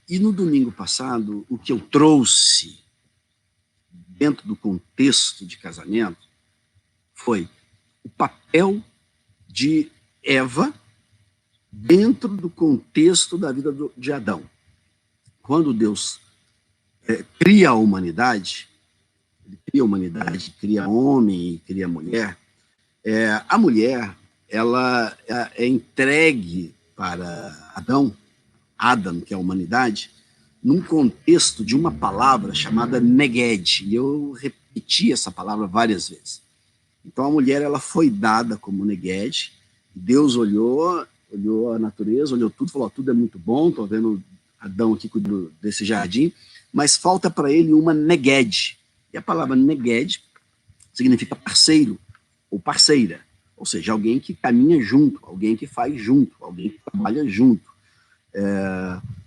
E no domingo passado, o que eu trouxe dentro do contexto de casamento foi o papel de Eva dentro do contexto da vida de Adão. Quando Deus cria a humanidade, ele cria a humanidade, cria homem e cria mulher, a mulher ela é entregue para Adam, que é a humanidade, num contexto de uma palavra chamada neged, e eu repeti essa palavra várias vezes. Então a mulher ela foi dada como neged, Deus olhou a natureza, olhou tudo, falou, tudo é muito bom, estou vendo Adão aqui cuidando desse jardim, mas falta para ele uma neged. E a palavra neged significa parceiro ou parceira, ou seja, alguém que caminha junto, alguém que faz junto, alguém que trabalha junto.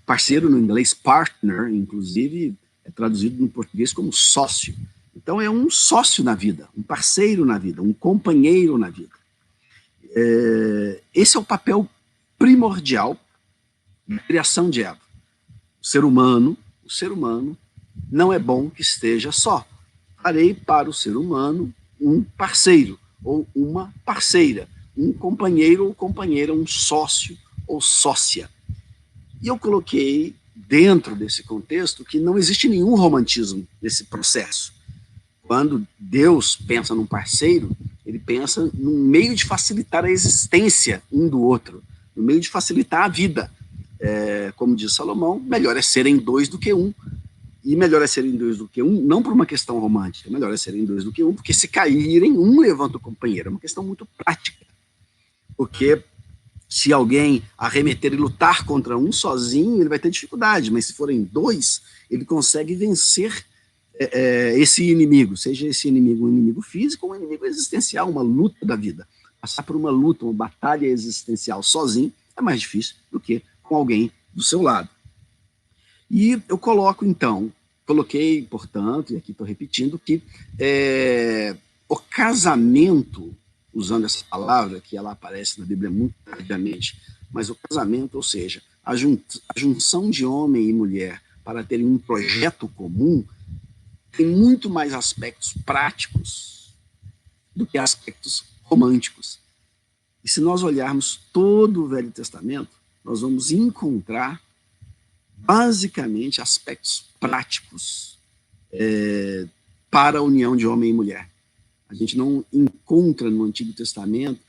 Parceiro no inglês, partner, inclusive, é traduzido no português como sócio. Então é um sócio na vida, um parceiro na vida, um companheiro na vida. Esse é o papel primordial da criação de Eva. O ser humano não é bom que esteja só. Farei para o ser humano um parceiro ou uma parceira, um companheiro ou companheira, um sócio ou sócia. E eu coloquei dentro desse contexto que não existe nenhum romantismo nesse processo. Quando Deus pensa num parceiro, ele pensa num meio de facilitar a existência um do outro, no meio de facilitar a vida. Como diz Salomão, melhor é serem dois do que um. E melhor é serem dois do que um, não por uma questão romântica, melhor é serem dois do que um, porque se caírem, um levanta o companheiro. É uma questão muito prática. Porque se alguém arremeter e lutar contra um sozinho, ele vai ter dificuldade, mas se forem dois, ele consegue vencer esse inimigo, seja esse inimigo um inimigo físico ou um inimigo existencial, uma luta da vida. Passar por uma luta, uma batalha existencial sozinho é mais difícil do que com alguém do seu lado. E eu coloquei, portanto, e aqui estou repetindo, que o casamento, usando essa palavra, que ela aparece na Bíblia muito tardiamente, mas o casamento, ou seja, a junção de homem e mulher para terem um projeto comum, tem muito mais aspectos práticos do que aspectos românticos. E se nós olharmos todo o Velho Testamento, nós vamos encontrar basicamente aspectos práticos para a união de homem e mulher. A gente não encontra no Antigo Testamento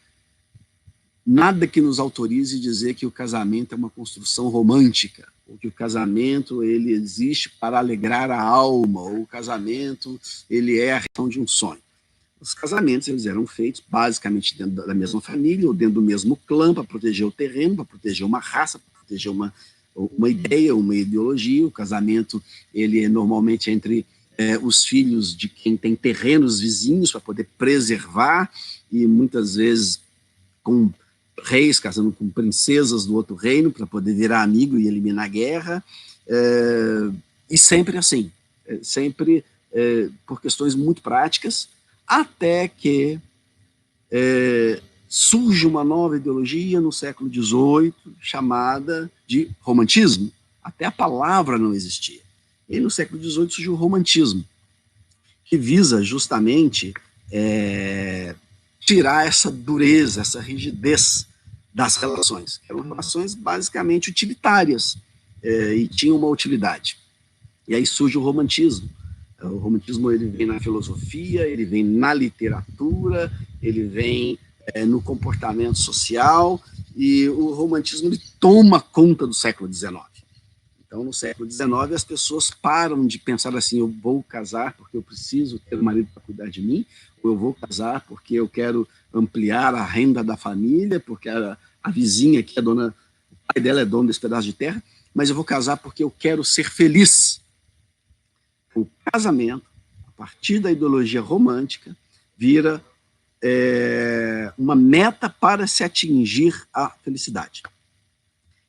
nada que nos autorize dizer que o casamento é uma construção romântica, ou que o casamento ele existe para alegrar a alma, ou o casamento ele é a realização de um sonho. Os casamentos eles eram feitos basicamente dentro da mesma família, ou dentro do mesmo clã, para proteger o terreno, para proteger uma raça, para proteger uma ideia, uma ideologia. O casamento ele é normalmente entre os filhos de quem tem terrenos vizinhos para poder preservar, e muitas vezes com reis casando com princesas do outro reino para poder virar amigo e eliminar a guerra, e sempre assim, sempre por questões muito práticas, até que surge uma nova ideologia no século XVIII chamada de romantismo. Até a palavra não existia. E no século XVIII surgiu o romantismo, que visa justamente tirar essa dureza, essa rigidez das relações. Eram relações basicamente utilitárias e tinham uma utilidade. E aí surge o romantismo. O romantismo ele vem na filosofia, ele vem na literatura, ele vem no comportamento social, e o romantismo ele toma conta do século XIX. Então, no século XIX, as pessoas param de pensar assim, eu vou casar porque eu preciso ter um marido para cuidar de mim, ou eu vou casar porque eu quero ampliar a renda da família, porque a vizinha que é dona, o pai dela é dono desse pedaço de terra, mas eu vou casar porque eu quero ser feliz. O casamento, a partir da ideologia romântica, vira uma meta para se atingir a felicidade.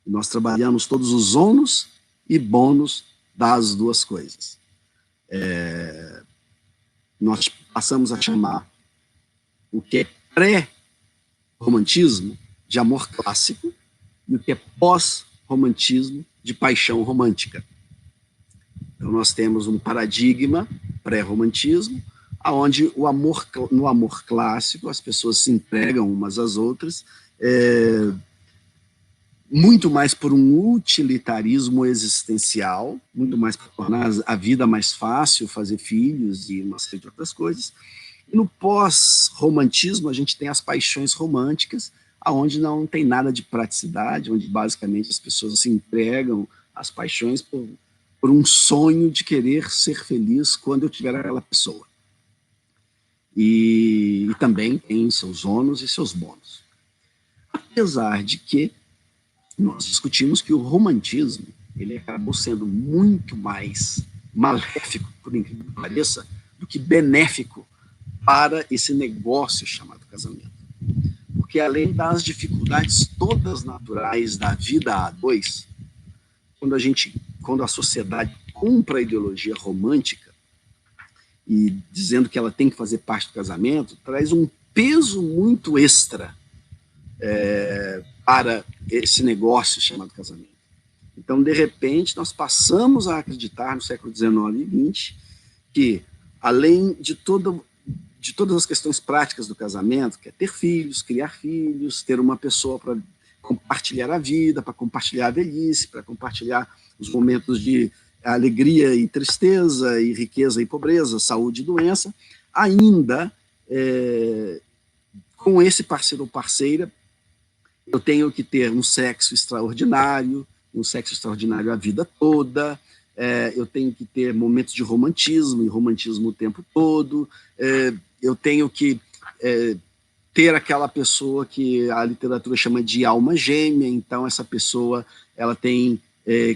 E nós trabalhamos todos os ônus e bônus das duas coisas. Nós passamos a chamar o que é pré-romantismo de amor clássico e o que é pós-romantismo de paixão romântica. Então, nós temos um paradigma pré-romantismo, onde no amor clássico as pessoas se entregam umas às outras, muito mais por um utilitarismo existencial, muito mais para tornar a vida mais fácil, fazer filhos e uma série de outras coisas. E no pós-romantismo, a gente tem as paixões românticas, onde não tem nada de praticidade, onde basicamente as pessoas se entregam às paixões por um sonho de querer ser feliz quando eu tiver aquela pessoa. E também tem seus ônus e seus bônus. Apesar de que nós discutimos que o romantismo ele acabou sendo muito mais maléfico, por incrível que pareça, do que benéfico para esse negócio chamado casamento. Porque além das dificuldades todas naturais da vida a dois, quando a sociedade compra a ideologia romântica e dizendo que ela tem que fazer parte do casamento, traz um peso muito extra para esse negócio chamado casamento. Então, de repente, nós passamos a acreditar no século XIX e XX que, além de todas as questões práticas do casamento, que é ter filhos, criar filhos, ter uma pessoa para compartilhar a vida, para compartilhar a velhice, para compartilhar os momentos de alegria e tristeza, e riqueza e pobreza, saúde e doença, ainda com esse parceiro ou parceira, eu tenho que ter um sexo extraordinário a vida toda, eu tenho que ter momentos de romantismo, e romantismo o tempo todo, eu tenho que ter aquela pessoa que a literatura chama de alma gêmea, então essa pessoa ela tem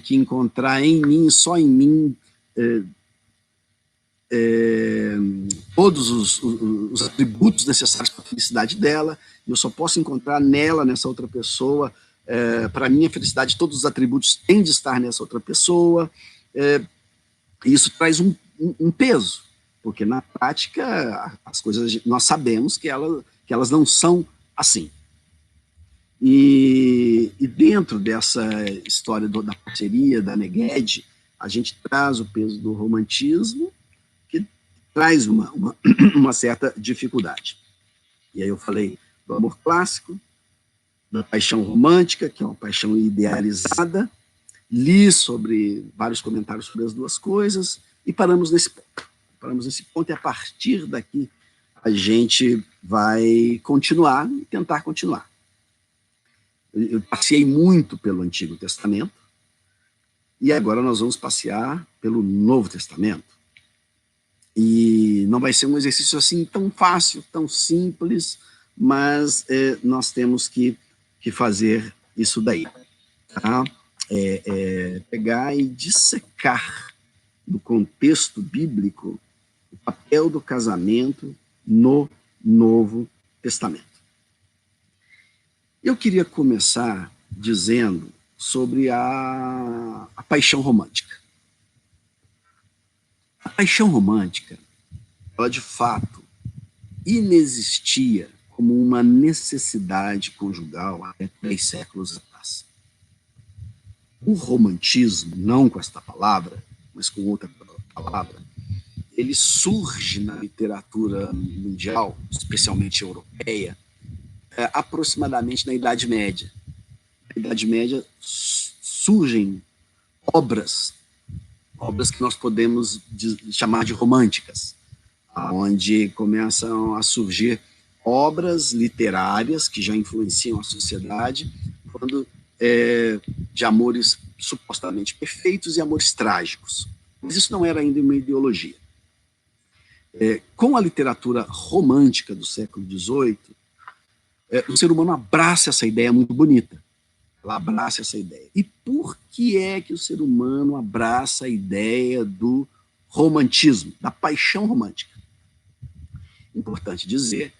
que encontrar em mim, só em mim, todos os atributos necessários para a felicidade dela, e eu só posso encontrar nela, nessa outra pessoa, para a minha felicidade, todos os atributos têm de estar nessa outra pessoa, e isso traz um peso, porque na prática as coisas nós sabemos que elas não são assim. E dentro dessa história da parceria, da Neguedes, a gente traz o peso do romantismo, que traz uma certa dificuldade. E aí eu falei do amor clássico, da paixão romântica, que é uma paixão idealizada, li sobre vários comentários sobre as duas coisas, e paramos nesse ponto, e a partir daqui a gente vai continuar e tentar continuar. Eu passeei muito pelo Antigo Testamento, e agora nós vamos passear pelo Novo Testamento. E não vai ser um exercício assim tão fácil, tão simples, mas nós temos que fazer isso daí. Tá? Pegar e dissecar no contexto bíblico o papel do casamento no Novo Testamento. Eu queria começar dizendo sobre a paixão romântica. A paixão romântica, ela de fato inexistia como uma necessidade conjugal até 3 séculos atrás. O romantismo, não com esta palavra, mas com outra palavra, ele surge na literatura mundial, especialmente europeia, aproximadamente na Idade Média. Na Idade Média surgem obras que nós podemos chamar de românticas, onde começam a surgir obras literárias que já influenciam a sociedade, falando de amores supostamente perfeitos e amores trágicos. Mas isso não era ainda uma ideologia. Com a literatura romântica do século XVIII, o ser humano abraça essa ideia muito bonita. Ela abraça essa ideia. E por que é que o ser humano abraça a ideia do romantismo, da paixão romântica? Importante dizer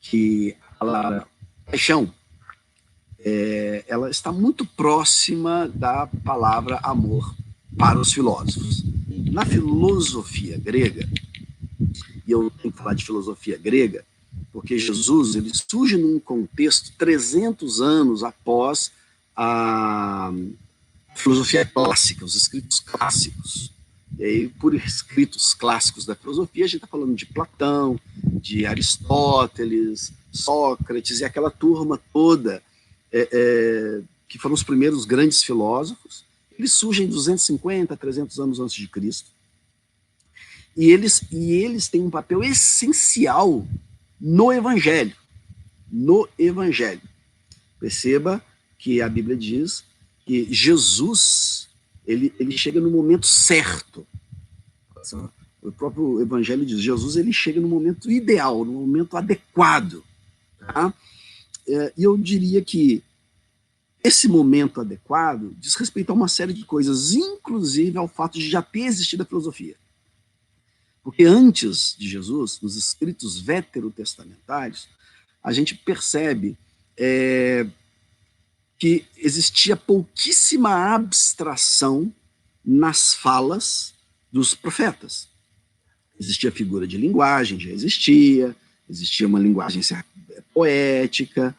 que a palavra paixão ela está muito próxima da palavra amor para os filósofos. Na filosofia grega, e eu tenho que falar de filosofia grega, porque Jesus ele surge num contexto 300 anos após a filosofia clássica, os escritos clássicos. E aí, por escritos clássicos da filosofia, a gente está falando de Platão, de Aristóteles, Sócrates e aquela turma toda, que foram os primeiros grandes filósofos. Eles surgem 250, 300 anos antes de Cristo. E eles têm um papel essencial no Evangelho. No Evangelho. Perceba que a Bíblia diz que Jesus, ele chega no momento certo. O próprio Evangelho diz, Jesus ele chega no momento ideal, no momento adequado. Tá? E eu diria que esse momento adequado diz respeito a uma série de coisas, inclusive ao fato de já ter existido a filosofia. Porque antes de Jesus, nos escritos veterotestamentários, a gente percebe que existia pouquíssima abstração nas falas dos profetas. Existia figura de linguagem, já existia uma linguagem poética,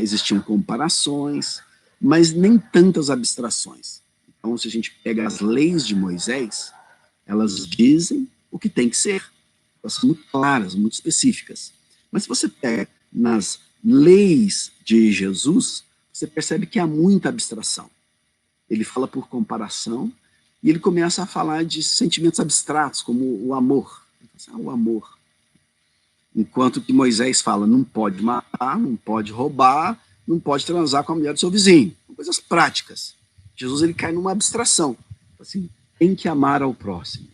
existiam comparações, mas nem tantas abstrações. Então, se a gente pega as leis de Moisés, elas dizem o que tem que ser. Elas são muito claras, muito específicas. Mas se você pega nas leis de Jesus, você percebe que há muita abstração. Ele fala por comparação e ele começa a falar de sentimentos abstratos, como o amor. O amor. Enquanto que Moisés fala, não pode matar, não pode roubar, não pode transar com a mulher do seu vizinho. São coisas práticas. Jesus ele cai numa abstração. Assim, tem que amar ao próximo.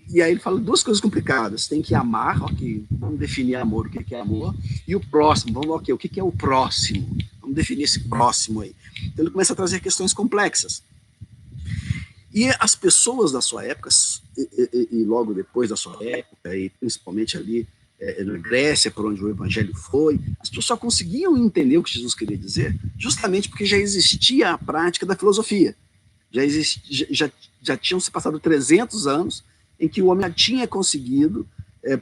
E aí ele fala duas coisas complicadas. Tem que amar, ok, vamos definir amor, o que é amor. E o próximo, vamos, ok, o que é o próximo? Vamos definir esse próximo aí. Então ele começa a trazer questões complexas. E as pessoas da sua época, e logo depois da sua época, e principalmente ali na Grécia, por onde o evangelho foi, as pessoas só conseguiam entender o que Jesus queria dizer justamente porque já existia a prática da filosofia. Já tinham se passado 300 anos em que o homem já tinha conseguido,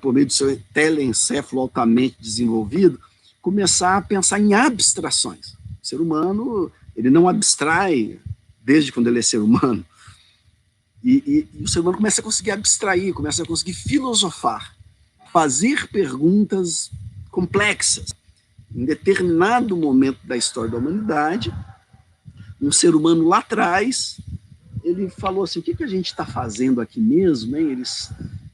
por meio do seu telencéfalo altamente desenvolvido, começar a pensar em abstrações. O ser humano, ele não abstrai desde quando ele é ser humano. E o ser humano começa a conseguir abstrair, começa a conseguir filosofar, fazer perguntas complexas. Em determinado momento da história da humanidade, um ser humano lá atrás, ele falou assim, o que a gente está fazendo aqui mesmo, hein?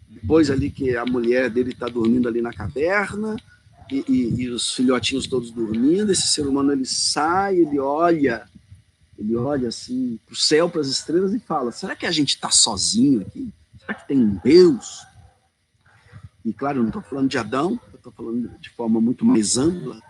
Depois ali que a mulher dele está dormindo ali na caverna, e os filhotinhos todos dormindo, esse ser humano ele sai, ele olha assim para o céu, para as estrelas e fala, será que a gente está sozinho aqui? Será que tem um Deus? E claro, eu não estou falando de Adão, eu estou falando de forma muito mais ampla.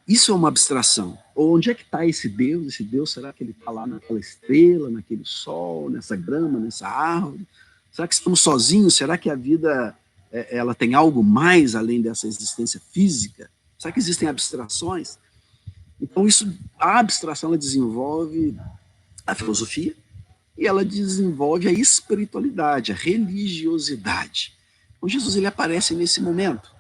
Isso é uma abstração. Ou onde é que está esse Deus? Esse Deus, será que ele está lá naquela estrela, naquele sol, nessa grama, nessa árvore? Será que estamos sozinhos? Será que a vida ela tem algo mais além dessa existência física? Será que existem abstrações? Então, a abstração ela desenvolve a filosofia e ela desenvolve a espiritualidade, a religiosidade. Então, Jesus ele aparece nesse momento.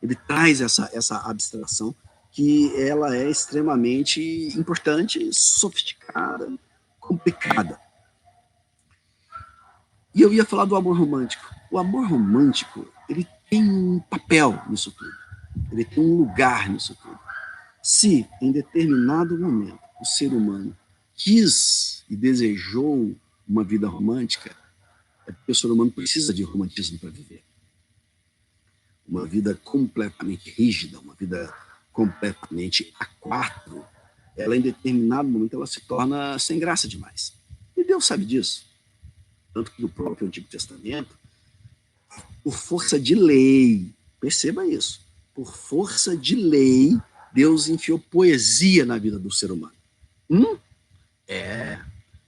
Ele traz essa abstração que ela é extremamente importante, sofisticada, complicada. E eu ia falar do amor romântico. O amor romântico, ele tem um papel nisso tudo. Ele tem um lugar nisso tudo. Se, em determinado momento, o ser humano quis e desejou uma vida romântica, é porque o ser humano precisa de romantismo para viver. Uma vida completamente rígida, uma vida completamente A4, ela em determinado momento ela se torna sem graça demais. E Deus sabe disso. Tanto que no próprio Antigo Testamento, por força de lei, perceba isso, por força de lei, Deus enfiou poesia na vida do ser humano.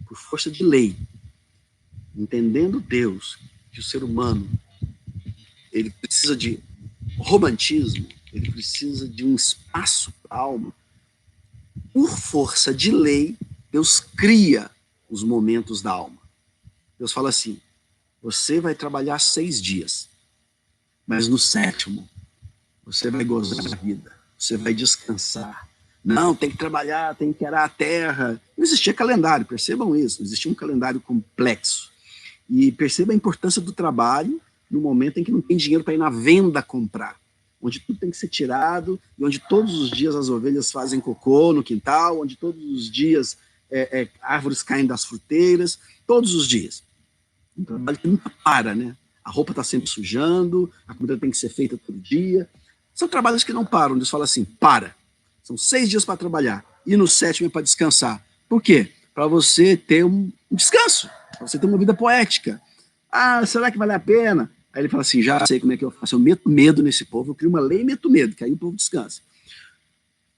Por força de lei. Entendendo Deus que o ser humano ele precisa de romantismo, ele precisa de um espaço para a alma. Por força de lei, Deus cria os momentos da alma. Deus fala assim, você vai trabalhar 6 dias, mas no 7º, você vai gozar da vida, você vai descansar, Não, tem que trabalhar, tem que arar a terra. Não existia calendário, percebam isso, não existia um calendário complexo. E perceba a importância do trabalho no momento em que não tem dinheiro para ir na venda comprar, onde tudo tem que ser tirado, e onde todos os dias as ovelhas fazem cocô no quintal, onde todos os dias árvores caem das fruteiras, todos os dias. Um trabalho que nunca para, né? A roupa está sempre sujando, a comida tem que ser feita todo dia. São trabalhos que não param. Deus fala assim, para. São 6 dias para trabalhar e no 7º é para descansar. Por quê? Para você ter um descanso, para você ter uma vida poética. Ah, será que vale a pena? Aí ele fala assim, já sei como é que eu faço. Eu meto medo nesse povo, eu crio uma lei e meto medo, que aí o povo descansa.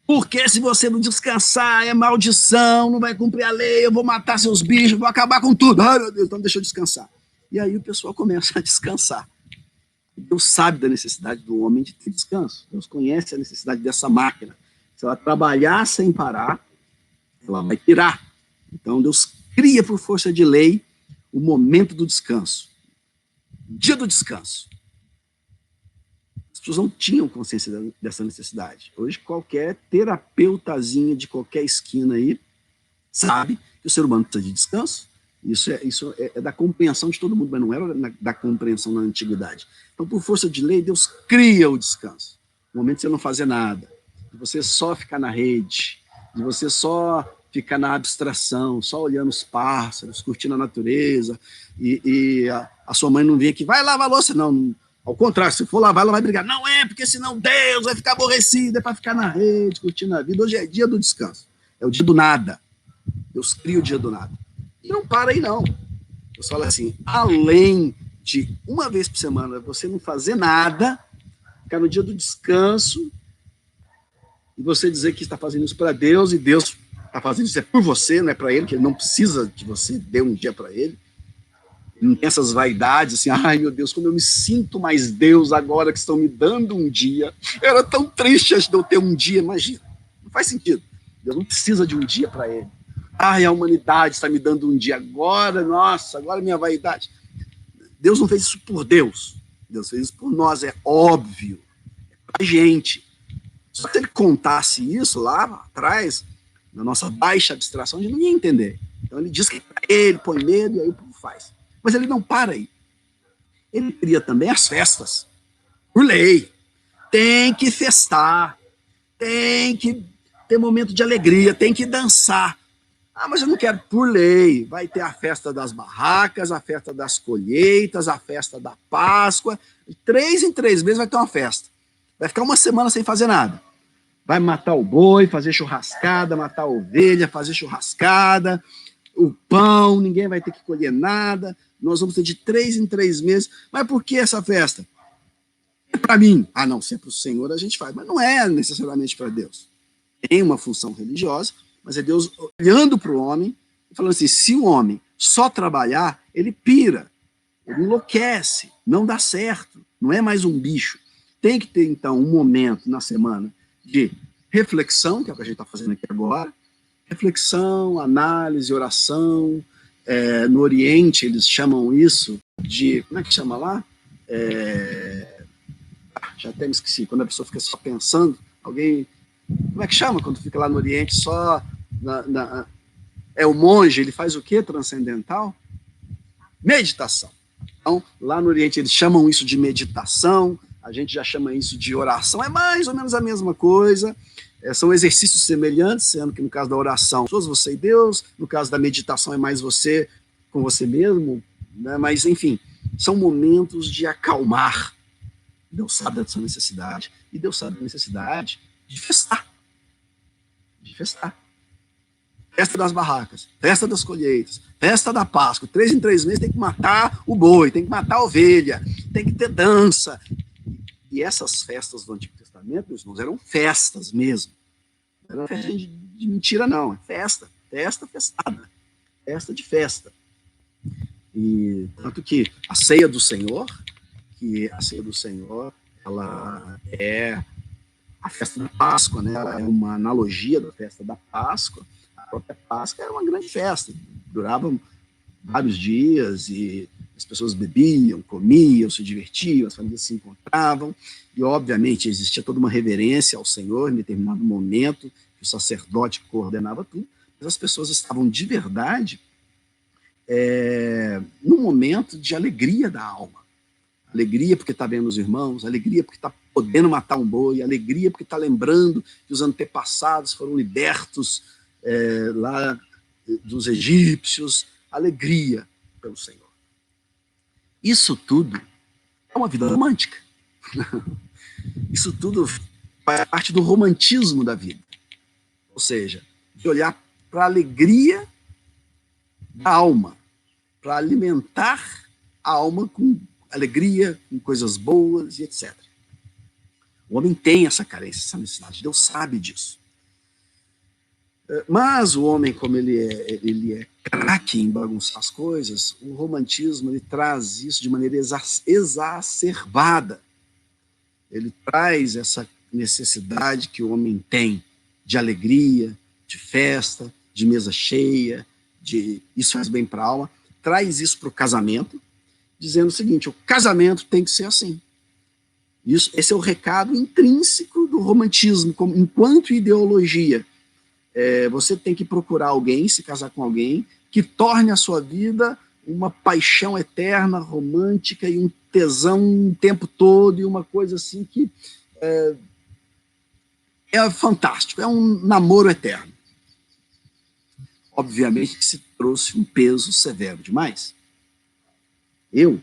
Porque se você não descansar, é maldição, não vai cumprir a lei, eu vou matar seus bichos, vou acabar com tudo. Ai, meu Deus, então deixa eu descansar. E aí o pessoal começa a descansar. Deus sabe da necessidade do homem de ter descanso. Deus conhece a necessidade dessa máquina. Se ela trabalhar sem parar, ela vai pirar. Então Deus cria por força de lei o momento do descanso. O dia do descanso. As pessoas não tinham consciência dessa necessidade. Hoje qualquer terapeutazinha de qualquer esquina aí sabe que o ser humano precisa de descanso. Isso é da compreensão de todo mundo, mas não era da compreensão na antiguidade. Então, por força de lei, Deus cria o descanso. No momento de você não fazer nada, de você só ficar na rede, de você só ficar na abstração, só olhando os pássaros, curtindo a natureza, e a sua mãe não vem aqui, vai lavar a louça. Não, ao contrário, se for lavar, ela vai brigar. Não é, porque senão Deus vai ficar aborrecido, é para ficar na rede, curtindo a vida. Hoje é dia do descanso, é o dia do nada. Deus cria o dia do nada. E não para aí, não. Eu falo assim, além de uma vez por semana você não fazer nada, ficar no dia do descanso, e você dizer que está fazendo isso para Deus, e Deus está fazendo isso por você, não é para ele, que ele não precisa que você dê um dia para ele. Ele não tem essas vaidades, assim, ai meu Deus, como eu me sinto mais Deus agora que estão me dando um dia. Eu era tão triste antes de eu ter um dia, imagina. Não faz sentido. Deus não precisa de um dia para ele. Ai, a humanidade está me dando um dia agora, nossa, agora minha vaidade. Deus não fez isso por Deus. Deus fez isso por nós, é óbvio. É pra gente. Só que se ele contasse isso lá atrás, na nossa baixa abstração, a gente não ia entender. Então ele diz que é pra ele, põe medo, e aí o povo faz. Mas ele não para aí. Ele cria também as festas. Por lei. Tem que festar. Tem que ter momento de alegria. Tem que dançar. Ah, mas eu não quero por lei. Vai ter a festa das barracas, a festa das colheitas, a festa da Páscoa. 3 em 3 meses vai ter uma festa. Vai ficar uma semana sem fazer nada. Vai matar o boi, fazer churrascada, matar a ovelha, fazer churrascada, o pão, ninguém vai ter que colher nada. Nós vamos ter de 3 em 3 meses. Mas por que essa festa? É para mim. Ah, não, se é para o Senhor a gente faz. Mas não é necessariamente para Deus. Tem uma função religiosa, mas é Deus olhando para o homem e falando assim, se o homem só trabalhar, ele pira, ele enlouquece, não dá certo, não é mais um bicho. Tem que ter, então, um momento na semana de reflexão, que é o que a gente está fazendo aqui agora, reflexão, análise, oração. No Oriente, eles chamam isso de, como é que chama lá? Já até me esqueci, quando a pessoa fica só pensando, alguém... Como é que chama quando fica lá no Oriente só... o monge, ele faz o quê? Transcendental? Meditação. Então, lá no Oriente eles chamam isso de meditação, a gente já chama isso de oração, é mais ou menos a mesma coisa, são exercícios semelhantes, sendo que no caso da oração, você e Deus, no caso da meditação é mais você com você mesmo, né? Mas enfim, são momentos de acalmar. Deus sabe dessa necessidade, e Deus sabe da necessidade de festar. De festar. Festa das barracas, festa das colheitas, festa da Páscoa, 3 em 3 meses tem que matar o boi, tem que matar a ovelha, tem que ter dança. E essas festas do Antigo Testamento, meus irmãos, eram festas mesmo. Não era festa de mentira, não. É festa, festada. Festa de festa. E tanto que a ceia do Senhor, ela é a festa da Páscoa, né? Ela é uma analogia da festa da Páscoa. A própria Páscoa era uma grande festa, durava vários dias e as pessoas bebiam, comiam, se divertiam, as famílias se encontravam e, obviamente, existia toda uma reverência ao Senhor em determinado momento, o sacerdote coordenava tudo, mas as pessoas estavam de verdade num momento de alegria da alma. Alegria porque está vendo os irmãos, alegria porque está podendo matar um boi, alegria porque está lembrando que os antepassados foram libertos lá dos egípcios, alegria pelo Senhor. Isso tudo é uma vida romântica. Isso tudo faz parte do romantismo da vida. Ou seja, de olhar para a alegria da alma, para alimentar a alma com alegria, com coisas boas e etc. O homem tem essa carência, essa necessidade, Deus sabe disso. Mas o homem, como ele é craque em bagunçar as coisas, o romantismo ele traz isso de maneira exacerbada. Ele traz essa necessidade que o homem tem de alegria, de festa, de mesa cheia, isso faz bem para a alma, traz isso para o casamento, dizendo o seguinte: o casamento tem que ser assim. Esse é o recado intrínseco do romantismo, enquanto ideologia. Você tem que procurar alguém, se casar com alguém, que torne a sua vida uma paixão eterna, romântica, e um tesão o tempo todo, e uma coisa assim que é fantástico, é um namoro eterno. Obviamente que se trouxe um peso severo demais. Eu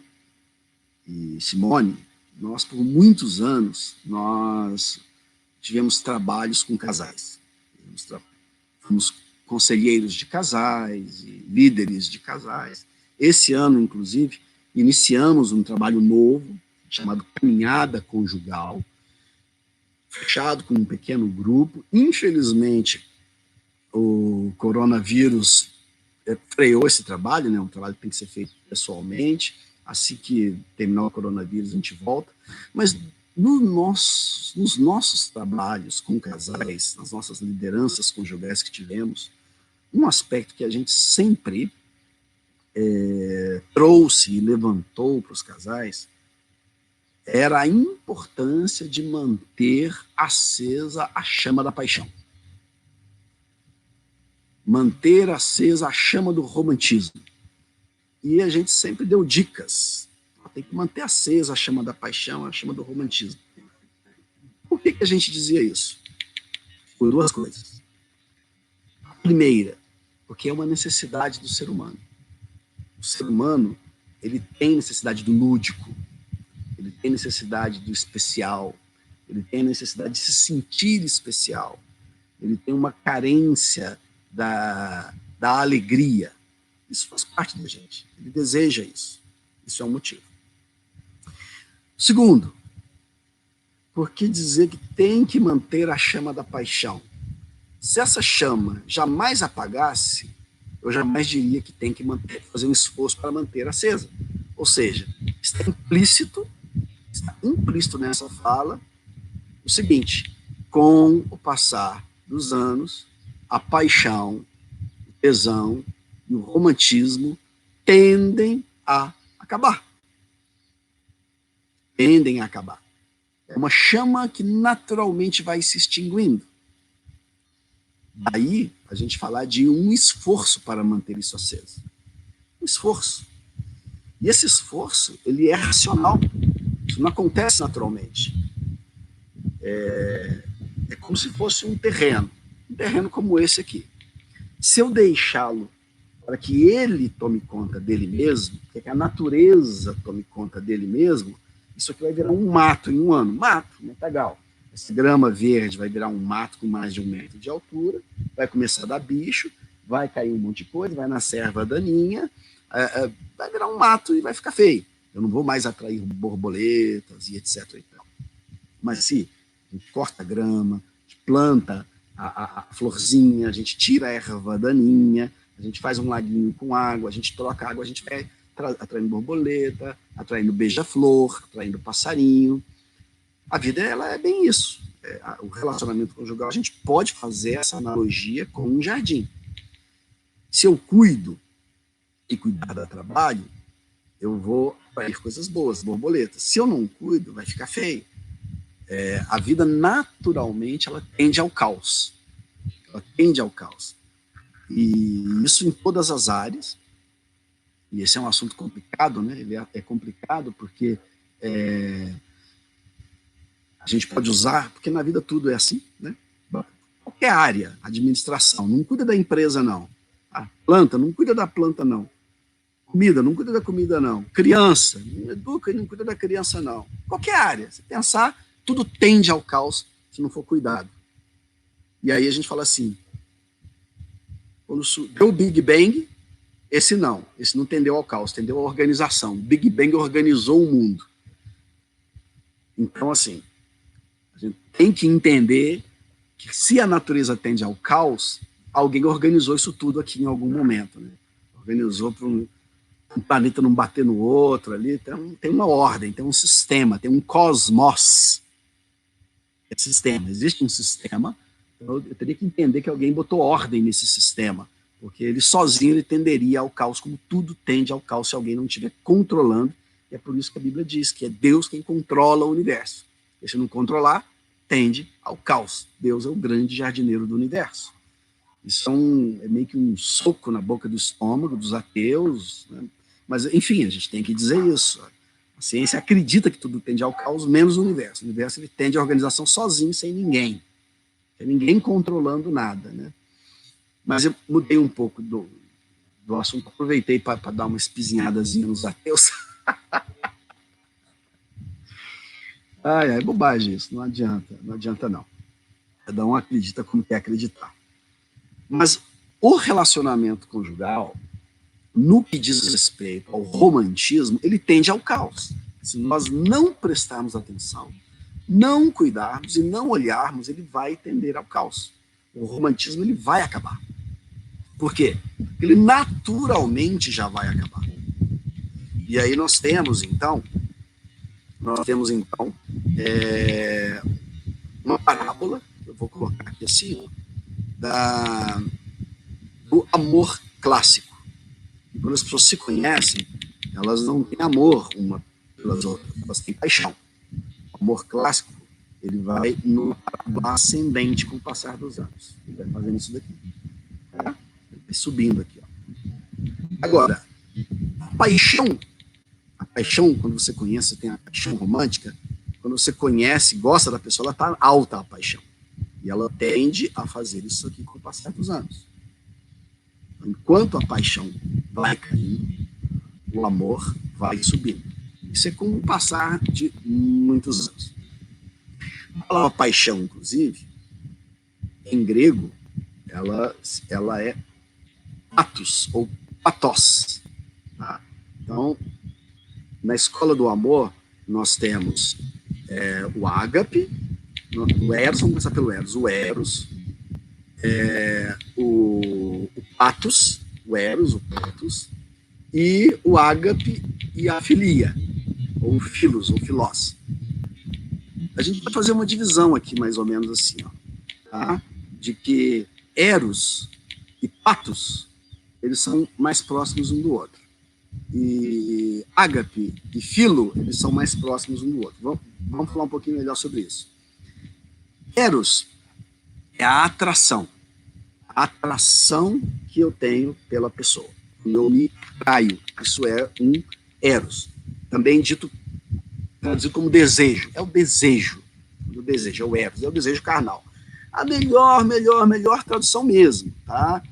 e Simone, nós por muitos anos, nós tivemos trabalhos com casais. Fomos conselheiros de casais e líderes de casais. Esse ano, inclusive, iniciamos um trabalho novo, chamado Caminhada Conjugal, fechado com um pequeno grupo. Infelizmente, o coronavírus freou esse trabalho, né? Um trabalho que tem que ser feito pessoalmente. Assim que terminar o coronavírus, a gente volta. Mas nos nossos trabalhos com casais, nas nossas lideranças conjugais que tivemos, um aspecto que a gente sempre trouxe e levantou para os casais era a importância de manter acesa a chama da paixão. Manter acesa a chama do romantismo. E a gente sempre deu dicas. Tem que manter acesa a chama da paixão, a chama do romantismo. Por que a gente dizia isso? Por duas coisas. A primeira, porque é uma necessidade do ser humano. O ser humano, ele tem necessidade do lúdico, ele tem necessidade do especial, ele tem necessidade de se sentir especial, ele tem uma carência da alegria. Isso faz parte da gente, ele deseja isso. Isso é um motivo. Segundo, por que dizer que tem que manter a chama da paixão? Se essa chama jamais apagasse, eu jamais diria que tem que fazer um esforço para manter acesa. Ou seja, está implícito nessa fala o seguinte: com o passar dos anos, a paixão, o tesão e o romantismo tendem a acabar. Tendem a acabar. É uma chama que naturalmente vai se extinguindo. Daí a gente falar de um esforço para manter isso aceso. Um esforço. E esse esforço, ele é racional. Isso não acontece naturalmente. É como se fosse um terreno como esse aqui. Se eu deixá-lo para que ele tome conta dele mesmo, que a natureza tome conta dele mesmo, isso aqui vai virar um mato em um ano. Mato, matagal. Essa grama verde vai virar um mato com mais de 1 metro de altura, vai começar a dar bicho, vai cair um monte de coisa, vai nascer erva daninha, vai virar um mato e vai ficar feio. Eu não vou mais atrair borboletas e etc. E tal. Mas se a gente corta a grama, a gente planta a florzinha, a gente tira a erva daninha, a gente faz um laguinho com água, a gente troca água, a gente vai atraindo borboleta, atraindo beija-flor, atraindo passarinho. A vida, ela é bem isso. O relacionamento conjugal, a gente pode fazer essa analogia com um jardim. Se eu cuido e cuidar dá trabalho, eu vou atrair coisas boas, borboletas. Se eu não cuido, vai ficar feio. A vida, naturalmente, ela tende ao caos. ela tende ao caos. E isso em todas as áreas. E esse é um assunto complicado, né? Ele é complicado porque a gente pode usar, porque na vida tudo é assim, né? Qualquer área, administração, não cuida da empresa, não. A planta, não cuida da planta, não. Comida, não cuida da comida, não. Criança, não educa e não cuida da criança, não. Qualquer área, se pensar, tudo tende ao caos se não for cuidado. E aí a gente fala assim, quando deu o Big Bang, esse não tendeu ao caos, tendeu à organização. Big Bang organizou o mundo. Então, assim, a gente tem que entender que se a natureza tende ao caos, alguém organizou isso tudo aqui em algum momento, né? Organizou para um planeta não bater no outro ali, então, tem uma ordem, tem um sistema, tem um cosmos. É sistema, existe um sistema, então eu teria que entender que alguém botou ordem nesse sistema, porque ele sozinho ele tenderia ao caos, como tudo tende ao caos se alguém não estiver controlando, e é por isso que a Bíblia diz que é Deus quem controla o universo. E se não controlar, tende ao caos. Deus é o grande jardineiro do universo. Isso é meio que um soco na boca do estômago dos ateus, né? Mas, enfim, a gente tem que dizer isso. A ciência acredita que tudo tende ao caos, menos o universo. O universo ele tende à organização sozinho, sem ninguém. Sem ninguém controlando nada, né? Mas eu mudei um pouco do assunto, aproveitei para dar uma espizinhadazinha nos ateus. É bobagem isso, não adianta não. Cada um acredita como quer acreditar. Mas o relacionamento conjugal, no que diz respeito ao romantismo, ele tende ao caos. Se nós não prestarmos atenção, não cuidarmos e não olharmos, ele vai tender ao caos. O romantismo ele vai acabar. Por quê? Porque ele naturalmente já vai acabar. E aí nós temos então uma parábola, eu vou colocar aqui assim, do amor clássico. E quando as pessoas se conhecem, elas não têm amor uma pelas outras, elas têm paixão. O amor clássico, ele vai no ascendente com o passar dos anos. Ele vai fazendo isso daqui. Ele vai subindo aqui. Agora, a paixão, quando você conhece, tem a paixão romântica, quando você conhece, gosta da pessoa, ela está alta a paixão. E ela tende a fazer isso aqui com o passar dos anos. Enquanto a paixão vai caindo, o amor vai subindo. Isso é com o passar de muitos anos. A palavra paixão, inclusive, em grego, ela é patos ou patos. Tá? Então, na escola do amor, nós temos o ágape, o eros, vamos começar pelo eros, o eros, o patos, o eros, o patos, e o ágape e a filia, ou filos, ou filós. A gente vai fazer uma divisão aqui, mais ou menos assim, tá? De que eros e patos, eles são mais próximos um do outro. E ágape e filo, eles são mais próximos um do outro. Vamos falar um pouquinho melhor sobre isso. Eros é a atração que eu tenho pela pessoa. Eu me atraio. Isso é um eros. Também dito, traduzido como desejo. É o desejo. O desejo é o eros, é o desejo carnal. A melhor tradução mesmo, tá?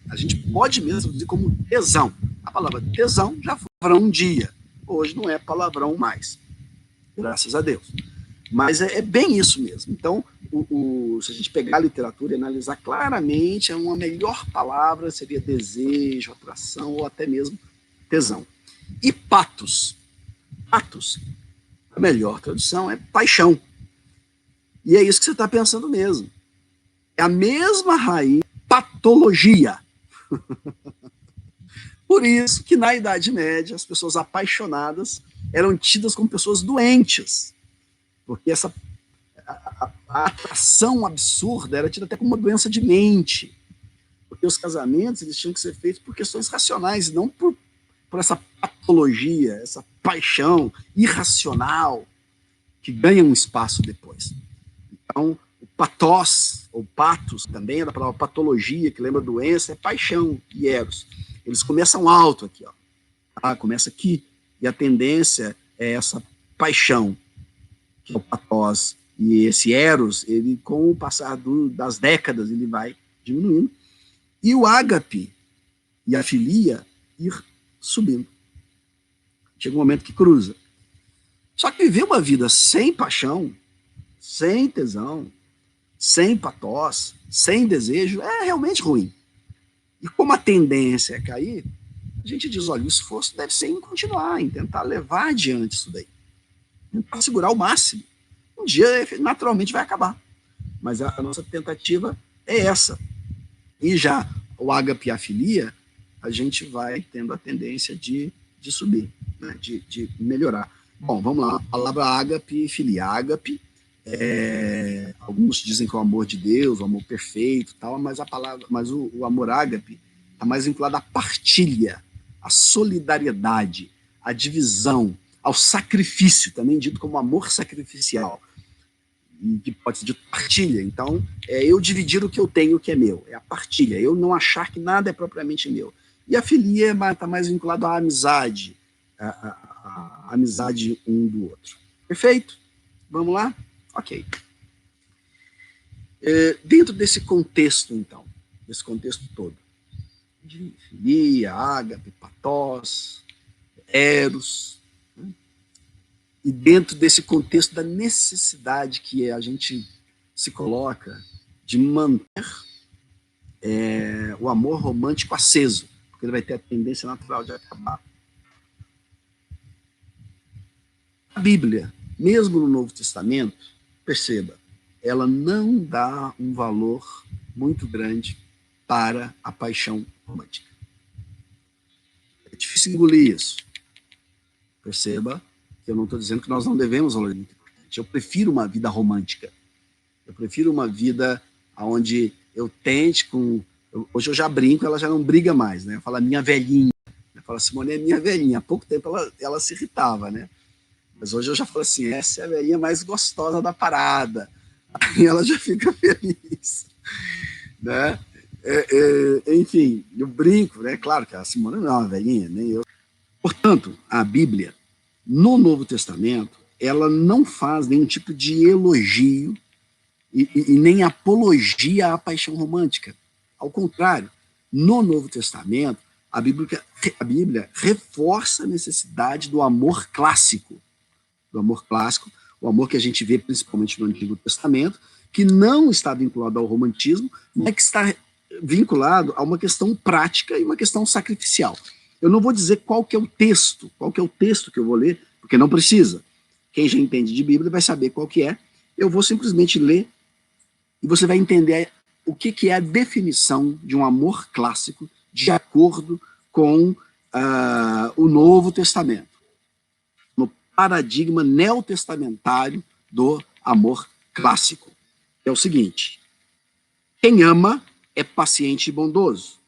A gente pode mesmo traduzir como tesão. A palavra tesão já foi palavrão um dia. Hoje não é palavrão mais. Graças a Deus. Mas é bem isso mesmo. Então, se a gente pegar a literatura e analisar claramente, uma melhor palavra seria desejo, atração ou até mesmo tesão. E patos. Patos, a melhor tradução é paixão. E é isso que você está pensando mesmo. É a mesma raiz, patologia. Por isso que na Idade Média as pessoas apaixonadas eram tidas como pessoas doentes. Porque a atração absurda era tida até como uma doença de mente. Porque os casamentos eles tinham que ser feitos por questões racionais, não por essa patologia, essa paixão irracional que ganha um espaço depois. Então, o Pathos, ou patos, também é da palavra patologia, que lembra doença, é paixão e eros. Eles começam alto aqui, ó. Ah, começa aqui, e a tendência é essa paixão, que é o pathos. E esse eros, ele, com o passar das décadas, ele vai diminuindo. E o ágape e a filia ir subindo. Chega um momento que cruza. Só que viver uma vida sem paixão, sem tesão, sem pathos, sem desejo, é realmente ruim. E como a tendência é cair, a gente diz, olha, o esforço deve ser em continuar, em tentar levar adiante isso daí. Tentar segurar o máximo. Um dia, naturalmente, vai acabar. Mas a nossa tentativa é essa. E já o ágape e a filia, a gente vai tendo a tendência de subir, né? de melhorar. Bom, vamos lá. A palavra ágape e filia. Ágape, alguns dizem que é o amor de Deus, o amor perfeito, tal, mas o amor ágape está mais vinculado à partilha, à solidariedade, à divisão, ao sacrifício, também dito como amor sacrificial, que pode ser dito partilha. Então, eu dividir o que eu tenho, o que é meu, é a partilha, eu não achar que nada é propriamente meu. E a filia está mais vinculada à amizade, a amizade um do outro. Perfeito? Vamos lá? Ok. Dentro desse contexto, então, desse contexto todo, de filia, ágape, pathos, eros, né? E dentro desse contexto da necessidade que a gente se coloca de manter o amor romântico aceso, porque ele vai ter a tendência natural de acabar. A Bíblia, mesmo no Novo Testamento, perceba, ela não dá um valor muito grande para a paixão romântica. É difícil engolir isso. Perceba que eu não estou dizendo que nós não devemos valorizar muito importante. Eu prefiro uma vida romântica. Eu prefiro uma vida onde eu tente com... Hoje eu já brinco, ela já não briga mais, né? Eu falo, minha velhinha. Eu falo, Simone é minha velhinha. Há pouco tempo ela se irritava, né? Mas hoje eu já falo assim, essa é a velhinha mais gostosa da parada. Aí ela já fica feliz, né? Enfim, eu brinco, né? Claro que a Simone não é uma velhinha, nem eu. Portanto, a Bíblia, no Novo Testamento, ela não faz nenhum tipo de elogio e nem apologia à paixão romântica. Ao contrário, no Novo Testamento, a Bíblia reforça a necessidade do amor clássico. Do amor clássico, o amor que a gente vê principalmente no Antigo Testamento, que não está vinculado ao romantismo, mas que está vinculado a uma questão prática e uma questão sacrificial. Eu não vou dizer qual que é o texto que eu vou ler, porque não precisa. Quem já entende de Bíblia vai saber qual que é. Eu vou simplesmente ler e você vai entender o que é a definição de um amor clássico de acordo com o Novo Testamento. No paradigma neotestamentário do amor clássico. É o seguinte: quem ama é paciente e bondoso.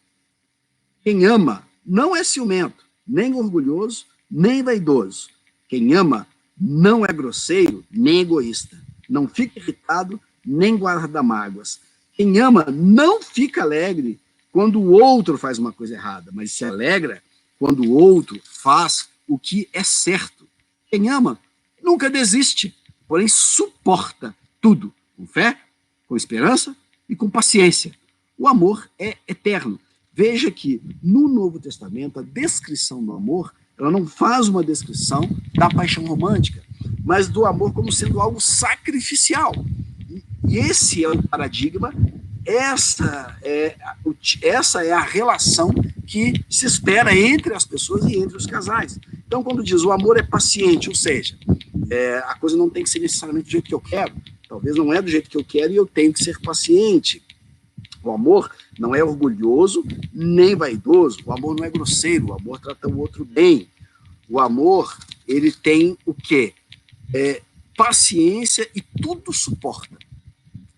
Quem ama não é ciumento, nem orgulhoso, nem vaidoso. Quem ama não é grosseiro, nem egoísta. Não fica irritado, nem guarda mágoas. Quem ama não fica alegre quando o outro faz uma coisa errada, mas se alegra quando o outro faz o que é certo. Quem ama nunca desiste, porém suporta tudo, com fé, com esperança e com paciência. O amor é eterno. Veja que no Novo Testamento a descrição do amor, ela não faz uma descrição da paixão romântica, mas do amor como sendo algo sacrificial. E esse é o paradigma, essa é a relação que se espera entre as pessoas e entre os casais. Então, quando diz o amor é paciente, ou seja, a coisa não tem que ser necessariamente do jeito que eu quero, talvez não é do jeito que eu quero e eu tenho que ser paciente. O amor não é orgulhoso nem vaidoso, o amor não é grosseiro, o amor trata o outro bem. O amor, ele tem o quê? Paciência e tudo suporta.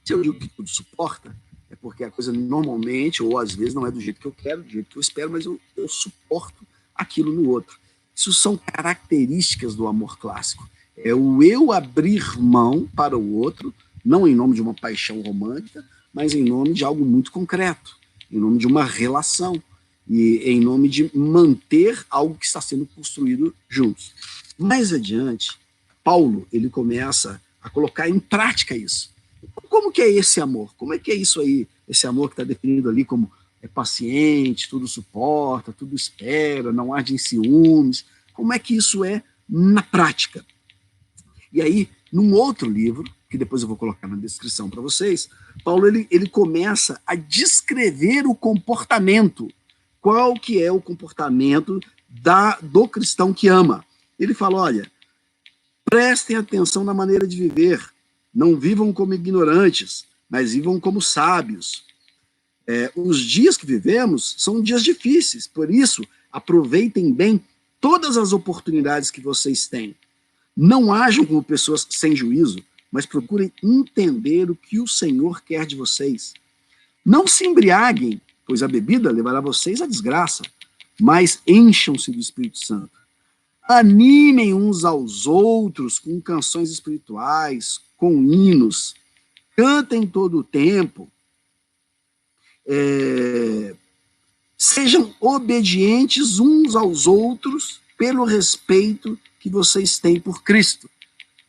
Se eu digo que tudo suporta, é porque a coisa normalmente, ou às vezes, não é do jeito que eu quero, do jeito que eu espero, mas eu suporto aquilo no outro. Isso são características do amor clássico. É o eu abrir mão para o outro não em nome de uma paixão romântica, mas em nome de algo muito concreto, em nome de uma relação e em nome de manter algo que está sendo construído juntos. Mais adiante, Paulo, ele começa a colocar em prática isso. Como que é esse amor? Como é que é isso aí? Esse amor que está definido ali como é paciente, tudo suporta, tudo espera, não arde em ciúmes. Como é que isso é na prática? E aí, num outro livro, que depois eu vou colocar na descrição para vocês, Paulo ele começa a descrever o comportamento. Qual que é o comportamento do cristão que ama? Ele fala, olha, prestem atenção na maneira de viver, não vivam como ignorantes, mas vivam como sábios. Os dias que vivemos são dias difíceis, por isso, aproveitem bem todas as oportunidades que vocês têm. Não ajam como pessoas sem juízo, mas procurem entender o que o Senhor quer de vocês. Não se embriaguem, pois a bebida levará vocês à desgraça, mas encham-se do Espírito Santo. Animem uns aos outros com canções espirituais, com hinos. Cantem todo o tempo. Sejam obedientes uns aos outros pelo respeito que vocês têm por Cristo.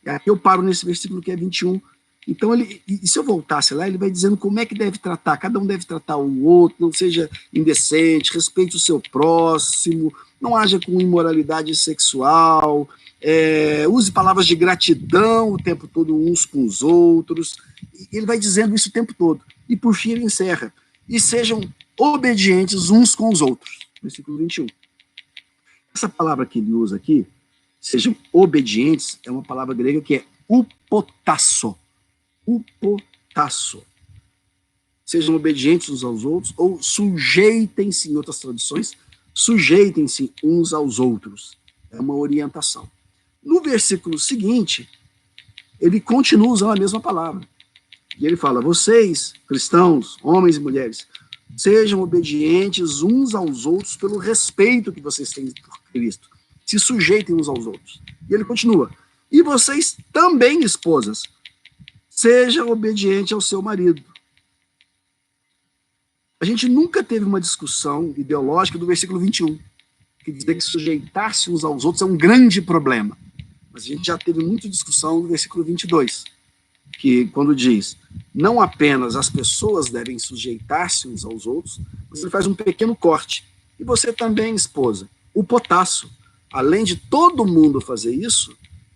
E aqui eu paro nesse versículo que é 21. Então, e se eu voltasse lá, ele vai dizendo como é que deve tratar, cada um deve tratar o outro, não seja indecente, respeite o seu próximo, não haja com imoralidade sexual, use palavras de gratidão o tempo todo uns com os outros. Ele vai dizendo isso o tempo todo. E por fim ele encerra. E sejam obedientes uns com os outros. Versículo 21. Essa palavra que ele usa aqui, sejam obedientes, é uma palavra grega que é upotasso. Upotasso. Sejam obedientes uns aos outros, ou sujeitem-se, em outras traduções, sujeitem-se uns aos outros. É uma orientação. No versículo seguinte, ele continua usando a mesma palavra. E ele fala, vocês, cristãos, homens e mulheres, sejam obedientes uns aos outros pelo respeito que vocês têm por Cristo. Se sujeitem uns aos outros. E ele continua, e vocês também, esposas, sejam obedientes ao seu marido. A gente nunca teve uma discussão ideológica do versículo 21, que diz que sujeitar-se uns aos outros é um grande problema. Mas a gente já teve muita discussão do versículo 22, que quando diz, não apenas as pessoas devem sujeitar-se uns aos outros, mas ele faz um pequeno corte. E você também, esposa, o potasso, além de todo mundo fazer isso,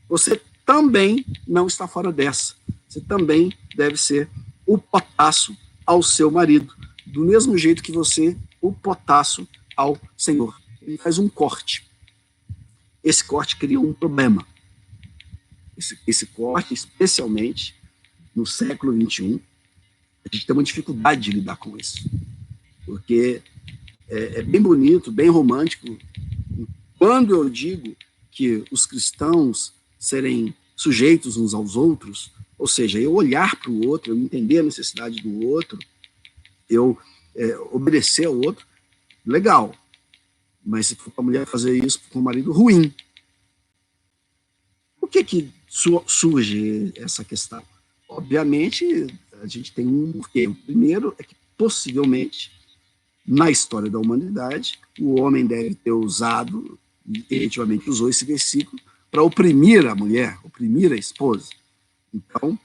você também não está fora dessa. Você também deve ser o potasso ao seu marido, do mesmo jeito que você o potasso ao Senhor. Ele faz um corte. Esse corte cria um problema. Esse corte, especialmente no século XXI, a gente tem uma dificuldade de lidar com isso. Porque é bem bonito, bem romântico. Quando eu digo que os cristãos serem sujeitos uns aos outros, ou seja, eu olhar para o outro, eu entender a necessidade do outro, eu obedecer ao outro, legal. Mas se for para a mulher fazer isso com o marido, ruim. Por que surge essa questão? Obviamente, a gente tem um porquê. O primeiro é que, possivelmente, na história da humanidade, o homem deve ter usado, e efetivamente usou esse versículo, para oprimir a mulher, oprimir a esposa. Então,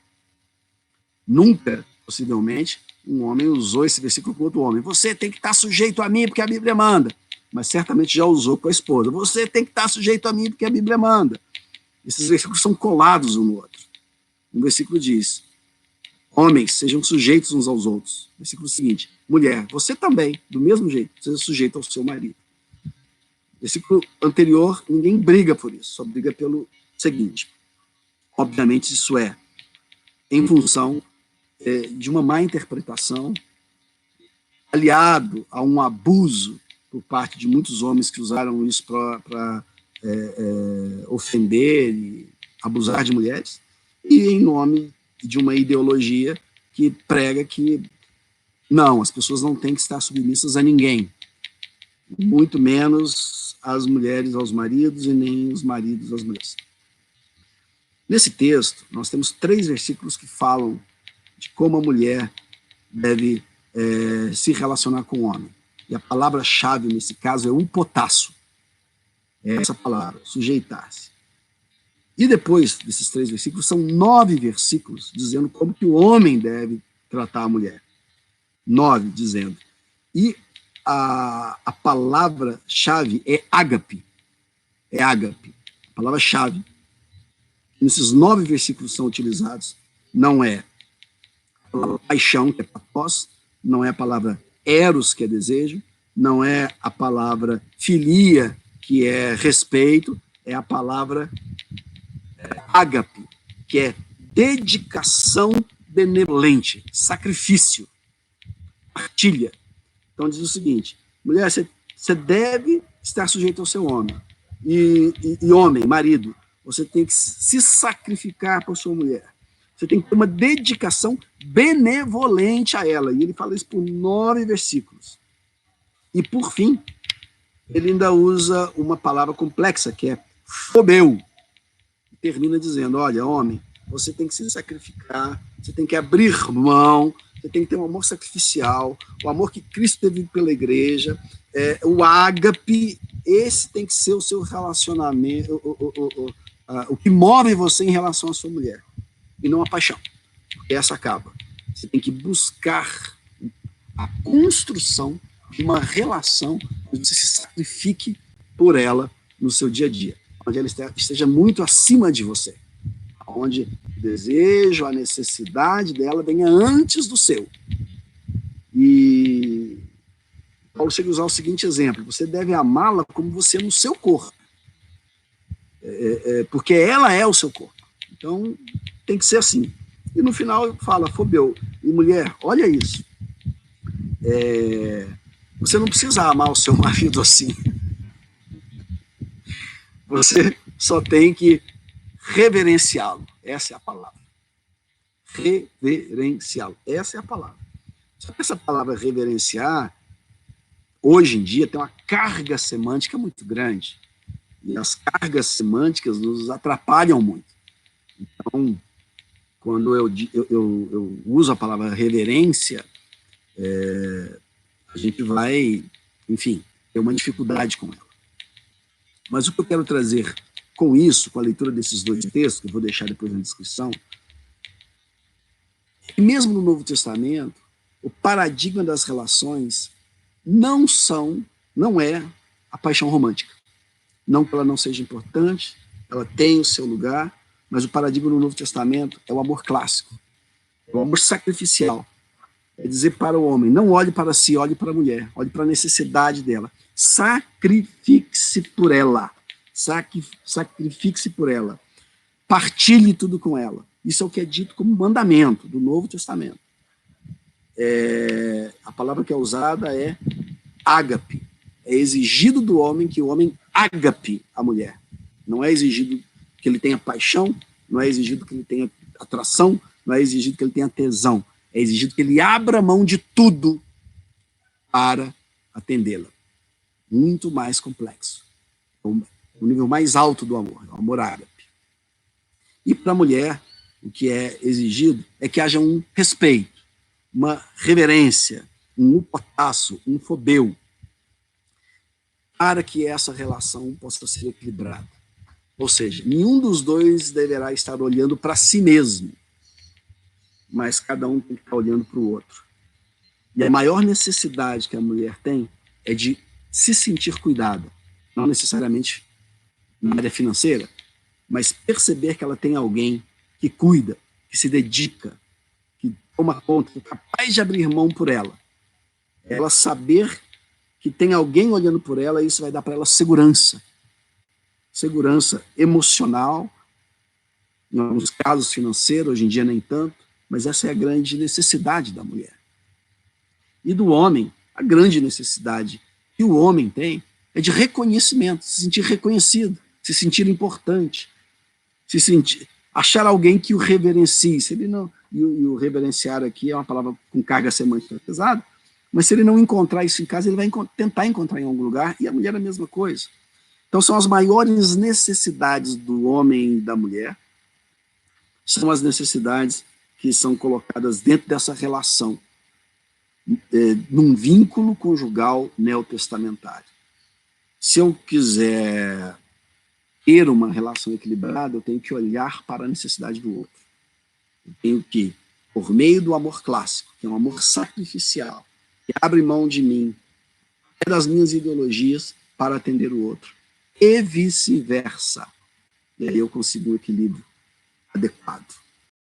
nunca, possivelmente, um homem usou esse versículo com outro homem. Você tem que estar sujeito a mim porque a Bíblia manda. Mas certamente já usou com a esposa. Você tem que estar sujeito a mim porque a Bíblia manda. Esses versículos são colados um no outro. Um versículo diz, homens, sejam sujeitos uns aos outros. Versículo seguinte, mulher, você também, do mesmo jeito, seja sujeito ao seu marido. Versículo anterior, ninguém briga por isso, só briga pelo seguinte. Obviamente isso é em função de uma má interpretação, aliado a um abuso por parte de muitos homens que usaram isso para ofender e abusar de mulheres, e em nome de uma ideologia que prega que não, as pessoas não têm que estar submissas a ninguém, muito menos as mulheres aos maridos e nem os maridos às mulheres. Nesse texto, nós temos 3 versículos que falam de como a mulher deve se relacionar com o homem. E a palavra-chave nesse caso é upotasso. É essa palavra, sujeitar-se. E depois desses 3 versículos, são 9 versículos dizendo como que o homem deve tratar a mulher. 9 dizendo. E a palavra-chave é ágape. É ágape. A palavra-chave. Nesses 9 versículos são utilizados. Não é a palavra paixão, que é pathos, não é a palavra eros, que é desejo, não é a palavra filia, que é respeito, é a palavra ágape, que é dedicação benevolente, sacrifício, partilha. Então diz o seguinte, mulher, você deve estar sujeito ao seu homem. E homem, marido, você tem que se sacrificar por sua mulher. Você tem que ter uma dedicação benevolente a ela. E ele fala isso por 9 versículos. E, por fim, ele ainda usa uma palavra complexa, que é phobeu. Termina dizendo, olha, homem, você tem que se sacrificar, você tem que abrir mão, você tem que ter um amor sacrificial, o amor que Cristo teve pela igreja, o ágape, esse tem que ser o seu relacionamento, o que move você em relação à sua mulher, e não a paixão, porque essa acaba. Você tem que buscar a construção de uma relação onde você se sacrifique por ela no seu dia a dia, onde ela esteja muito acima de você, onde o desejo, a necessidade dela venha antes do seu. E Paulo chega a usar o seguinte exemplo, você deve amá-la como você no seu corpo, porque ela é o seu corpo. Então, tem que ser assim. E no final fala, phobeu, e mulher, olha isso, você não precisa amar o seu marido assim. Você só tem que reverenciá-lo. Essa é a palavra. Reverenciá-lo. Essa é a palavra. Só que essa palavra reverenciar, hoje em dia, tem uma carga semântica muito grande. E as cargas semânticas nos atrapalham muito. Então, quando eu uso a palavra reverência, a gente vai, enfim, ter uma dificuldade com ela. Mas o que eu quero trazer com isso, com a leitura desses 2 textos, que eu vou deixar depois na descrição, é que mesmo no Novo Testamento, o paradigma das relações não é a paixão romântica. Não que ela não seja importante, ela tem o seu lugar, mas o paradigma no Novo Testamento é o amor clássico, é o amor sacrificial. É dizer para o homem, não olhe para si, olhe para a mulher, olhe para a necessidade dela. Sacrifique-se por ela. Sacrifique-se por ela. Partilhe tudo com ela. Isso é o que é dito como mandamento do Novo Testamento. A palavra que é usada é ágape. É exigido do homem que o homem ágape a mulher. Não é exigido que ele tenha paixão, não é exigido que ele tenha atração, não é exigido que ele tenha tesão. É exigido que ele abra mão de tudo para atendê-la. Muito mais complexo. O nível mais alto do amor, o amor ágape. E para a mulher, o que é exigido é que haja um respeito, uma reverência, um upotasso, um phobeu, para que essa relação possa ser equilibrada. Ou seja, nenhum dos dois deverá estar olhando para si mesmo, mas cada um tem que estar olhando para o outro. E a maior necessidade que a mulher tem é de se sentir cuidada, não necessariamente na área financeira, mas perceber que ela tem alguém que cuida, que se dedica, que toma conta, que é capaz de abrir mão por ela. Ela saber que tem alguém olhando por ela, isso vai dar para ela segurança. Segurança emocional, em alguns casos financeira, hoje em dia nem tanto, mas essa é a grande necessidade da mulher. E do homem, a grande necessidade que o homem tem é de reconhecimento, se sentir reconhecido, se sentir importante, achar alguém que o reverencie. Se ele não, e o reverenciar aqui é uma palavra com carga semântica pesada, mas se ele não encontrar isso em casa, ele vai tentar encontrar em algum lugar, e a mulher é a mesma coisa. Então são as maiores necessidades do homem e da mulher, são as necessidades que são colocadas dentro dessa relação, num vínculo conjugal neotestamentário. Se eu quiser ter uma relação equilibrada, eu tenho que olhar para a necessidade do outro. Eu tenho que, por meio do amor clássico, que é um amor sacrificial, que abre mão de mim, das minhas ideologias, para atender o outro. E vice-versa. E aí eu consigo um equilíbrio adequado.